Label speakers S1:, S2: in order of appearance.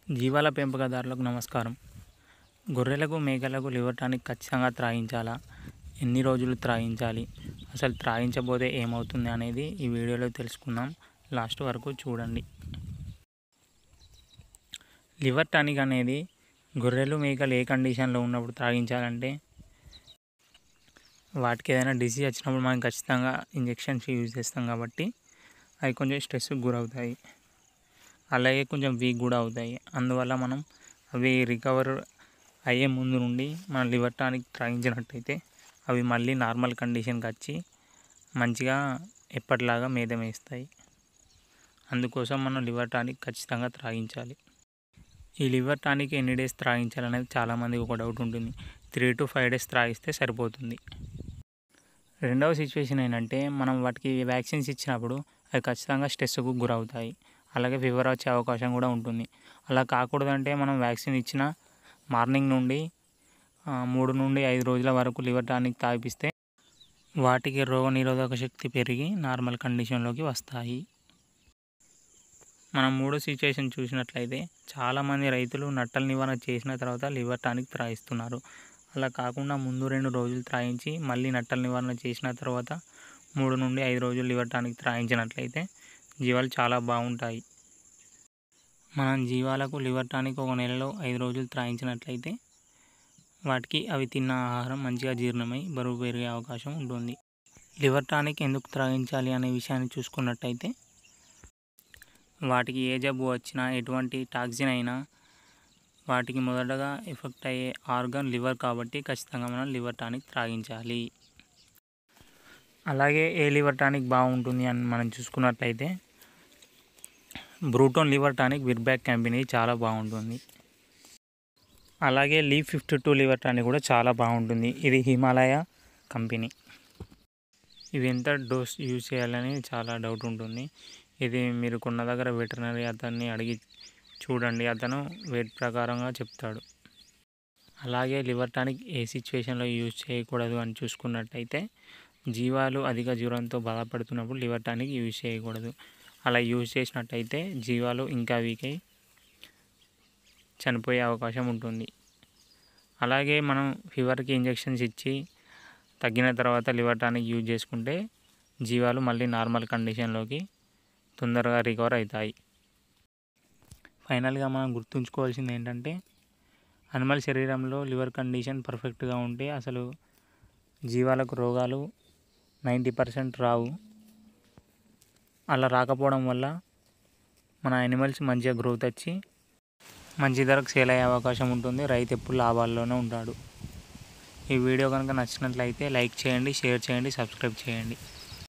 S1: జీవాల పెంపకదారులకు నమస్కారం. గొర్రెలకు, మేకలకు లివర్ టానిక్ ఖచ్చితంగా త్రాగించాలా? ఎన్ని రోజులు త్రాగించాలి? అసలు త్రాగించబోతే ఏమవుతుంది అనేది ఈ వీడియోలో తెలుసుకుందాం. లాస్ట్ వరకు చూడండి. లివర్ టానిక్ అనేది గొర్రెలు, మేకలు ఏ కండిషన్లో ఉన్నప్పుడు త్రాగించాలంటే, వాటికి ఏదైనా డిసీజ్ వచ్చినప్పుడు మనం ఖచ్చితంగా ఇంజెక్షన్స్ యూజ్ చేస్తాం కాబట్టి అవి కొంచెం స్ట్రెస్కి గురవుతాయి. అలాగే కొంచెం వీక్ కూడా అవుతాయి. అందువల్ల మనం అవి రికవర్ అయ్యే ముందు నుండి మన లివర్ టానిక్ త్రాగించినట్టయితే అవి మళ్ళీ నార్మల్ కండిషన్కి వచ్చి మంచిగా ఎప్పటిలాగా మేత మేస్తాయి. అందుకోసం మనం లివర్ టానిక్ ఖచ్చితంగా త్రాగించాలి. ఈ లివర్ టానిక్ ఎన్ని డేస్ త్రాగించాలనేది చాలామందికి ఒక డౌట్ ఉంటుంది. 3 to 5 days త్రాగిస్తే సరిపోతుంది. రెండవ సిచ్యువేషన్ ఏంటంటే, మనం వాటికి వ్యాక్సిన్స్ ఇచ్చినప్పుడు అవి ఖచ్చితంగా స్ట్రెస్కు గురవుతాయి. అలాగే ఫీవర్ వచ్చే అవకాశం కూడా ఉంటుంది. అలా కాకూడదంటే మనం వ్యాక్సిన్ ఇచ్చిన మార్నింగ్ నుండి 3 నుండి 5 రోజుల వరకు లివర్ టానిక్ తాగిపిస్తే వాటికి రోగనిరోధక శక్తి పెరిగి నార్మల్ కండిషన్లోకి వస్తాయి. మనం మూడో సిచ్యువేషన్ చూసినట్లయితే, చాలామంది రైతులు నట్టల నివారణ చేసిన తర్వాత లివర్ టానిక్ త్రాగిస్తున్నారు. అలా కాకుండా ముందు 2 రోజులు త్రాగించి మళ్ళీ నట్టల నివారణ చేసిన తర్వాత 3 నుండి 5 రోజులు లివర్ టానిక్ త్రాగించినట్లయితే జీవాలు చాలా బాగుంటాయి. మనం జీవాలకు లివర్ టానిక్ ఒక నెలలో 5 రోజులు త్రాగించినట్లయితే వాటికి అవి తిన్న ఆహారం మంచిగా జీర్ణమై బరువు పెరిగే అవకాశం ఉంటుంది. లివర్ టానిక్ ఎందుకు త్రాగించాలి అనే విషయాన్ని చూసుకున్నట్టయితే, వాటికి ఏ జబ్బు వచ్చినా, ఎటువంటి టాక్సిన్ అయినా వాటికి మొదటగా ఎఫెక్ట్ అయ్యే ఆర్గన్ లివర్ కాబట్టి ఖచ్చితంగా మనం లివర్ టానిక్ త్రాగించాలి. అలాగే ఏ లివర్ టానిక్ బాగుంటుంది అని మనం చూసుకున్నట్లయితే, బ్రూటోన్ లివర్ టానిక్ విర్బ్యాక్ కంపెనీ చాలా బాగుంటుంది. అలాగే లీఫ్ 52 లివర్ టానిక్ కూడా చాలా బాగుంటుంది. ఇది హిమాలయ కంపెనీ. ఇవి ఎంత డోస్ యూజ్ చేయాలని చాలా డౌట్ ఉంటుంది. ఇది మీరు కొన్న దగ్గర వెటర్నరీ అతన్ని అడిగి చూడండి, అతను వెయిట్ ప్రకారంగా చెప్తాడు. అలాగే లివర్ టానిక్ ఏ సిచ్యువేషన్లో యూజ్ చేయకూడదు అని చూసుకున్నట్టయితే, జీవాలు అధిక జ్వరంతో బాధపడుతున్నప్పుడు లివర్ టానిక్ యూజ్ చేయకూడదు. అలా యూజ్ చేసినట్టయితే జీవాలు ఇంకా వీక్ అయి చనిపోయే అవకాశం ఉంటుంది. అలాగే మనం ఫీవర్కి ఇంజెక్షన్స్ ఇచ్చి తగ్గిన తర్వాత లివర్ టానిక్ యూజ్ చేసుకుంటే జీవాలు మళ్ళీ నార్మల్ కండిషన్లోకి తొందరగా రికవర్ అవుతాయి. ఫైనల్గా మనం గుర్తుంచుకోవాల్సింది ఏంటంటే, అనిమల్ శరీరంలో లివర్ కండిషన్ పర్ఫెక్ట్గా ఉంటే అసలు జీవాలకు రోగాలు 90% రావు. అలా రాకపోవడం వల్ల మన యానిమల్స్ మంచిగా గ్రోత్ వచ్చి మంచి ధరకు సేల్ అయ్యే అవకాశం ఉంటుంది. రైతు ఎప్పుడు లాభాల్లోనే ఉంటాడు. ఈ వీడియో కనుక నచ్చినట్లయితే లైక్ చేయండి, షేర్ చేయండి, సబ్స్క్రైబ్ చేయండి.